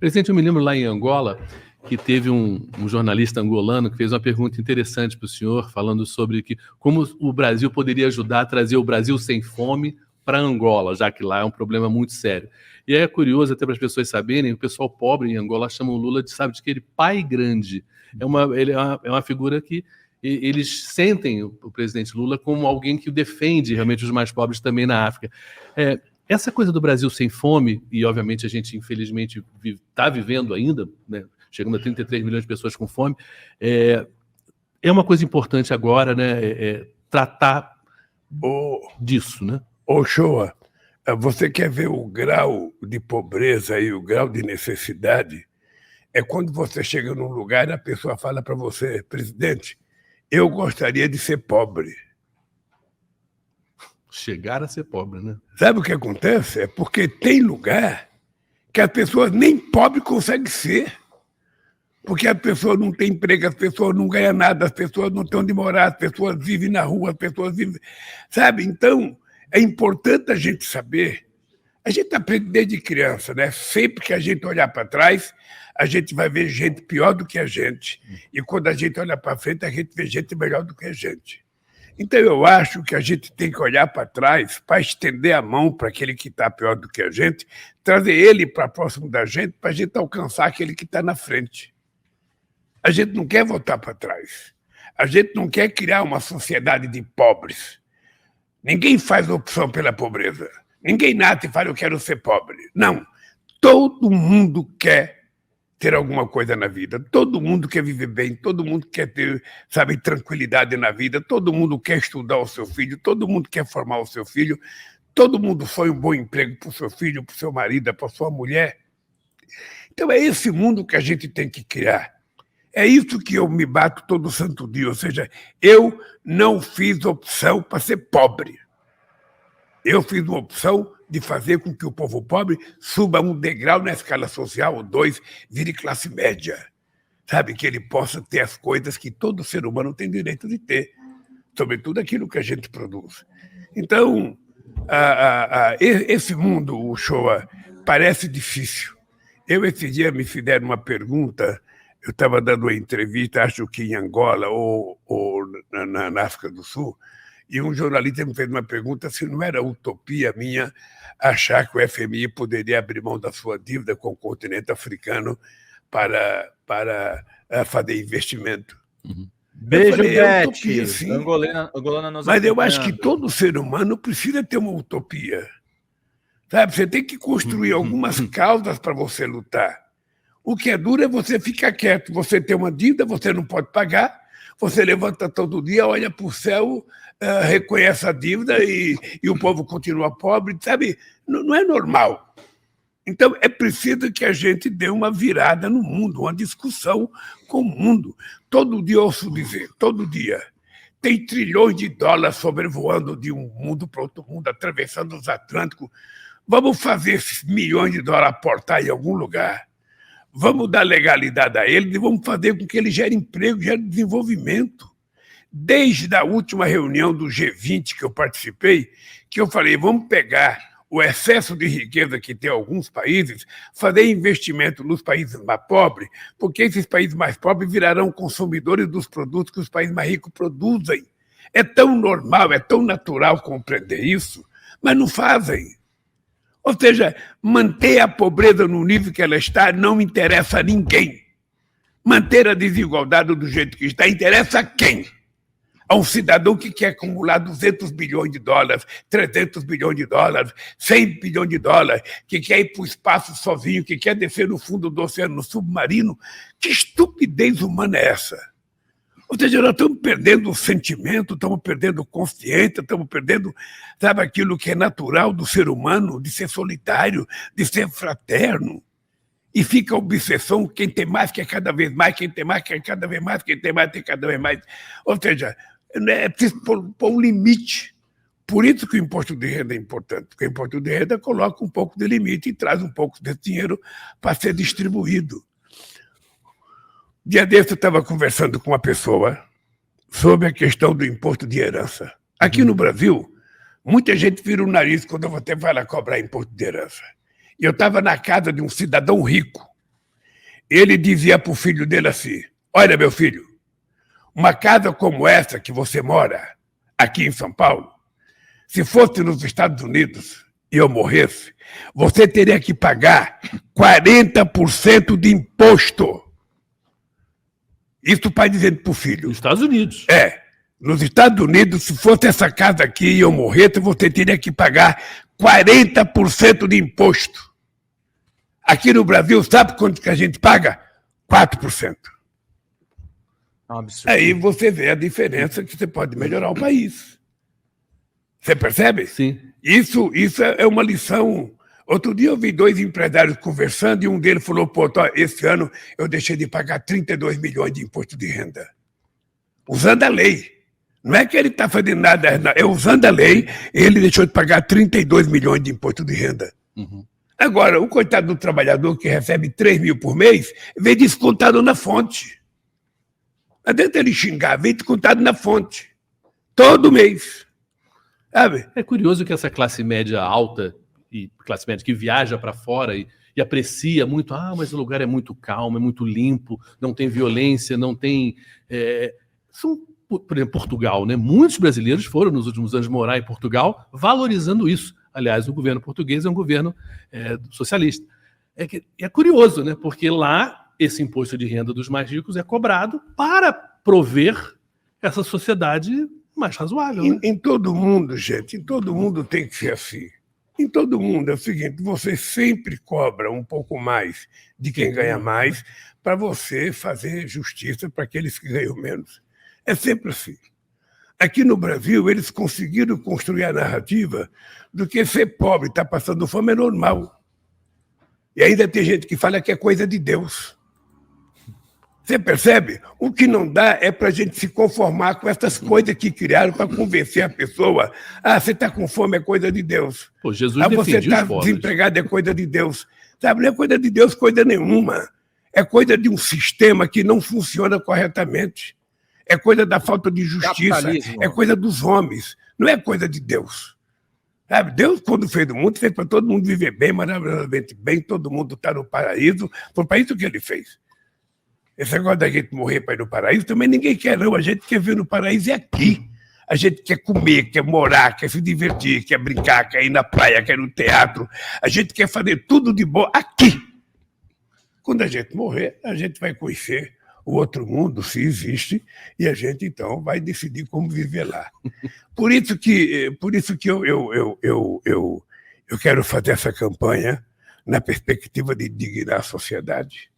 Presidente, eu me lembro lá em Angola que teve um jornalista angolano que fez uma pergunta interessante para o senhor, falando sobre como o Brasil poderia ajudar a trazer o Brasil sem fome para Angola, já que lá é um problema muito sério. E é curioso, até para as pessoas saberem, o pessoal pobre em Angola chama o Lula de, sabe de que ele, pai grande. Ele é uma figura que eles sentem o presidente Lula como alguém que defende realmente os mais pobres também na África. Essa coisa do Brasil sem fome, e obviamente a gente infelizmente está vivendo ainda, né, chegando a 33 milhões de pessoas com fome, é uma coisa importante agora, né, tratar disso, né? Ô, Shoa, você quer ver o grau de pobreza e o grau de necessidade? É quando você chega num lugar e a pessoa fala para você: presidente, eu gostaria de ser pobre. Chegar a ser pobre, né? Sabe o que acontece? É porque tem lugar que as pessoas nem pobre conseguem ser. Porque as pessoas não têm emprego, as pessoas não ganham nada, as pessoas não têm onde morar, as pessoas vivem na rua, as pessoas vivem... Sabe? Então, é importante a gente saber. A gente aprende desde criança, né? Sempre que a gente olhar para trás, a gente vai ver gente pior do que a gente. E quando a gente olha para frente, a gente vê gente melhor do que a gente. Então, eu acho que a gente tem que olhar para trás para estender a mão para aquele que está pior do que a gente, trazer ele para próximo da gente, para a gente alcançar aquele que está na frente. A gente não quer voltar para trás. A gente não quer criar uma sociedade de pobres. Ninguém faz opção pela pobreza. Ninguém nasce e fala: eu quero ser pobre. Não. Todo mundo quer ter alguma coisa na vida. Todo mundo quer viver bem. Todo mundo quer ter, sabe, tranquilidade na vida. Todo mundo quer estudar o seu filho. Todo mundo quer formar o seu filho. Todo mundo sonha um bom emprego para o seu filho, para o seu marido, para a sua mulher. Então é esse mundo que a gente tem que criar. É isso que eu me bato todo santo dia, ou seja, eu não fiz opção para ser pobre. Eu fiz uma opção de fazer com que o povo pobre suba um degrau na escala social, ou 2, vire classe média. Sabe, que ele possa ter as coisas que todo ser humano tem direito de ter, sobretudo aquilo que a gente produz. Então, esse mundo, o Shoa, parece difícil. Esse dia me fizeram uma pergunta. Eu estava dando uma entrevista, acho que em Angola ou na África do Sul, e um jornalista me fez uma pergunta se não era utopia minha achar que o FMI poderia abrir mão da sua dívida com o continente africano para fazer investimento. Uhum. Beijo, Beth. Sim. Angolana nos Mas eu acho que todo ser humano precisa ter uma utopia. Sabe? Você tem que construir algumas causas para você lutar. O que é duro é você ficar quieto. Você tem uma dívida, você não pode pagar, você levanta todo dia, olha para o céu, reconhece a dívida e o povo continua pobre, sabe? Não é normal. Então, é preciso que a gente dê uma virada no mundo, uma discussão com o mundo. Todo dia eu ouço dizer, todo dia, tem trilhões de dólares sobrevoando de um mundo para outro mundo, atravessando os Atlânticos. Vamos fazer esses milhões de dólares aportar em algum lugar. Vamos dar legalidade a ele e vamos fazer com que ele gere emprego, gere desenvolvimento. Desde a última reunião do G20 que eu participei, que eu falei, vamos pegar o excesso de riqueza que tem alguns países, fazer investimento nos países mais pobres, porque esses países mais pobres virarão consumidores dos produtos que os países mais ricos produzem. É tão normal, é tão natural compreender isso, mas não fazem. Ou seja, manter a pobreza no nível que ela está não interessa a ninguém. Manter a desigualdade do jeito que está interessa a quem? A um cidadão que quer acumular 200 bilhões de dólares, 300 bilhões de dólares, 100 bilhões de dólares, que quer ir para o espaço sozinho, que quer descer no fundo do oceano submarino. Que estupidez humana é essa? Ou seja, nós estamos perdendo o sentimento, estamos perdendo o consciência, estamos perdendo, sabe, aquilo que é natural do ser humano, de ser solitário, de ser fraterno. E fica a obsessão, quem tem mais quer cada vez mais, quem tem mais quer cada vez mais, quem tem mais tem cada vez mais. Ou seja, é preciso pôr um limite. Por isso que o imposto de renda é importante, porque o imposto de renda coloca um pouco de limite e traz um pouco desse dinheiro para ser distribuído. Dia desse eu estava conversando com uma pessoa sobre a questão do imposto de herança. Aqui no Brasil, muita gente vira o nariz quando você vai lá cobrar imposto de herança. E eu estava na casa de um cidadão rico, ele dizia para o filho dele assim: olha, meu filho, uma casa como essa que você mora, aqui em São Paulo, se fosse nos Estados Unidos e eu morresse, você teria que pagar 40% de imposto. Isso o pai dizendo para o filho. Nos Estados Unidos. Nos Estados Unidos, se fosse essa casa aqui e eu morresse, você teria que pagar 40% de imposto. Aqui no Brasil, sabe quanto que a gente paga? 4%. É um absurdo. Aí você vê a diferença que você pode melhorar o país. Você percebe? Sim. Isso é uma lição. Outro dia eu vi 2 empresários conversando e um deles falou: pô, esse ano eu deixei de pagar 32 milhões de imposto de renda. Usando a lei. Não é que ele está fazendo nada, é usando a lei, ele deixou de pagar 32 milhões de imposto de renda. Uhum. Agora, o coitado do trabalhador que recebe 3 mil por mês, vem descontado na fonte. Não adianta ele xingar, vem descontado na fonte. Todo mês. Sabe? É curioso que essa classe média alta e classe média que viaja para fora e aprecia muito, mas o lugar é muito calmo, é muito limpo, não tem violência, não tem... por exemplo, Portugal, né? Muitos brasileiros foram nos últimos anos morar em Portugal valorizando isso. Aliás, o governo português é um governo socialista. É curioso, né? Porque lá esse imposto de renda dos mais ricos é cobrado para prover essa sociedade mais razoável. Né? Em todo mundo, gente, em todo mundo tem que ser assim. Em todo mundo é o seguinte: você sempre cobra um pouco mais de quem ganha mais para você fazer justiça para aqueles que ganham menos. É sempre assim. Aqui no Brasil, eles conseguiram construir a narrativa do que ser pobre, estar passando fome é normal. E ainda tem gente que fala que é coisa de Deus. Você percebe? O que não dá é para a gente se conformar com essas coisas que criaram para convencer a pessoa. Você está com fome, é coisa de Deus. Pô, Jesus você está desempregado, é coisa de Deus. Sabe? Não é coisa de Deus, coisa nenhuma. É coisa de um sistema que não funciona corretamente. É coisa da falta de justiça. É coisa dos homens. Não é coisa de Deus. Sabe? Deus, quando fez o mundo, fez para todo mundo viver bem, maravilhosamente bem, todo mundo está no paraíso. Foi para isso que ele fez. Esse negócio da gente morrer para ir no paraíso, também ninguém quer, não. A gente quer ver no paraíso é aqui. A gente quer comer, quer morar, quer se divertir, quer brincar, quer ir na praia, quer ir no teatro. A gente quer fazer tudo de bom aqui. Quando a gente morrer, a gente vai conhecer o outro mundo, se existe, e a gente, então, vai decidir como viver lá. Por isso que eu quero fazer essa campanha na perspectiva de dignar a sociedade.